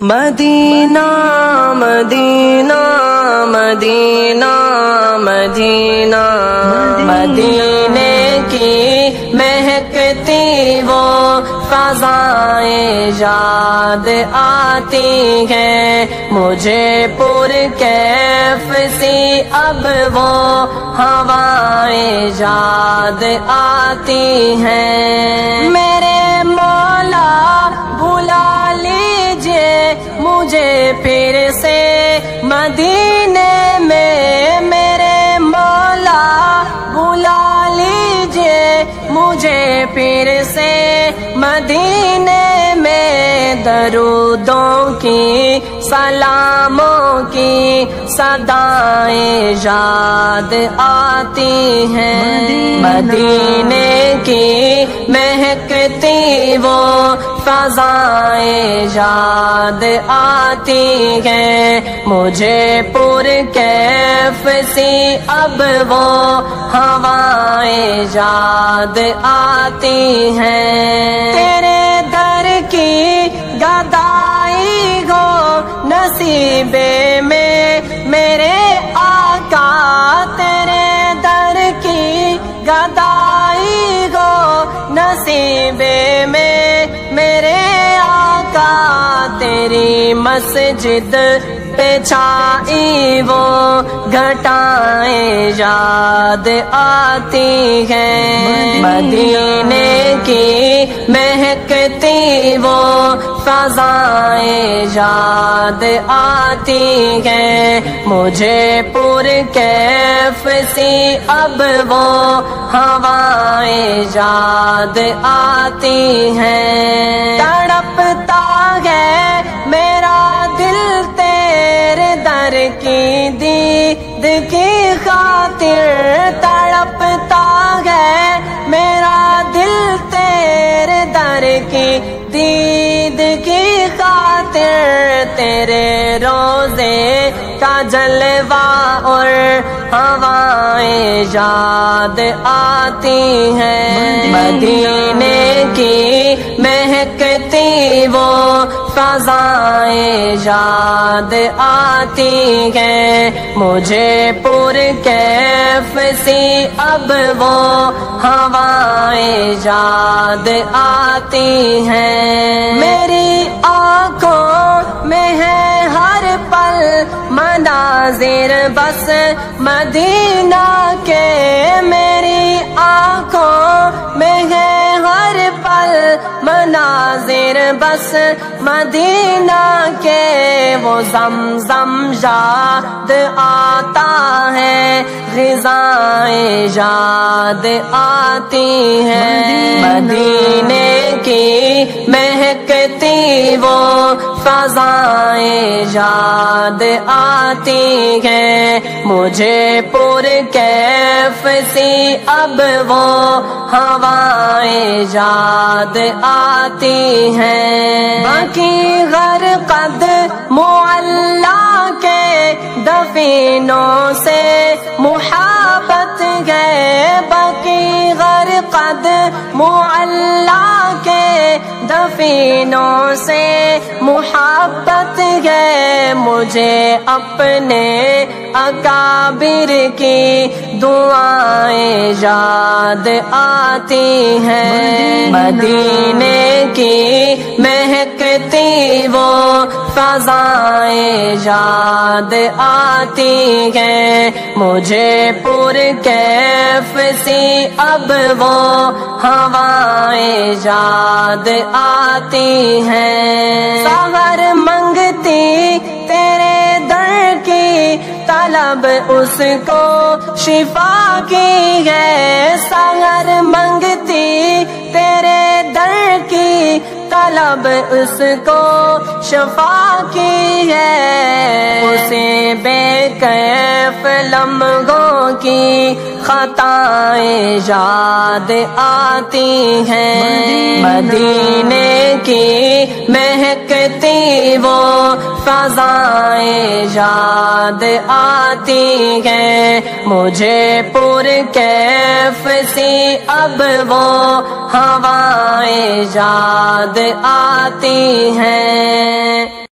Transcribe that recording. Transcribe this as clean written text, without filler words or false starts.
مدینہ مدینہ مدینہ مدینہ مدینے کی مہکتی وہ فضائیں یاد آتی ہیں مجھے پر کیف سی اب وہ ہوائیں یاد آتی ہیں میرے مولا بلا لیجئے مجھے پھر سے مدینے میں میرے مولا بلا لیجئے مجھے پھر سے مدینے میں درودوں کی سلاموں کی صدائیں یاد آتی ہیں مدینے کی مہکتی وہ فضائیں یاد آتی ہیں مجھے پر کیف سی اب وہ ہوائیں یاد آتی ہیں تیرے در کی گدائی ہو نصیب میں میرے آقا تیرے در کی گدائی ہو نصیب میں میرے آقا تیری مسجد پہ چھائی وہ گھٹائیں یاد آتی ہیں مدینے کی مہکتی وہ فضائیں یاد آتی ہیں مجھے پر کیف سی اب وہ ہوائیں یاد آتی ہیں تڑپتا ہے میرا دل تیرے در کی دید کی خاطر تڑپتا ہے میرا دل تیرے در کی دید کی خاطر تیرے روزے کا جلوہ اور ہوائیں یاد آتی ہیں مدینے کی مہکتی وہ فضائیں یاد آتی ہیں مجھے پر کیف سی اب وہ ہوائیں یاد آتی ہیں میری آنکھوں میں ہے ہر پل مناظر بس مدینہ کے میری آنکھوں میں ہے ہر پل مناظر بس مدینہ کے وہ زمزم یاد آتا ہے غذائیں یاد آتی ہیں مدینے کی مہکتی وہ فضائیں یاد آتی ہیں مجھے پر کیف سی اب وہ ہوائیں یاد آتی ہیں باقی غرقد معلا کے دفینوں سے محبت ہے باقی غرقد معلا کے دفینوں سے محبت ہے مجھے اپنے اکابر کی دعائیں یاد آتی ہیں مدینے کی مہکتی وہ فضائیں یاد آتی ہیں مجھے پر کیف سی اب وہ ہوائیں یاد آتی ہیں سحر منگتی تیرے در کی طلب اس کو شفا کی ہے سحر منگتی تیرے در کی طلب اس کو شفا کی ہے اسے بے کیف لمحوں کی خطائیں یاد آتی ہیں مدینے کی مہکتی وہ فضائیں یاد آتی ہیں مجھے پر کیف سی اب وہ ہوائیں یاد آتی ہیں۔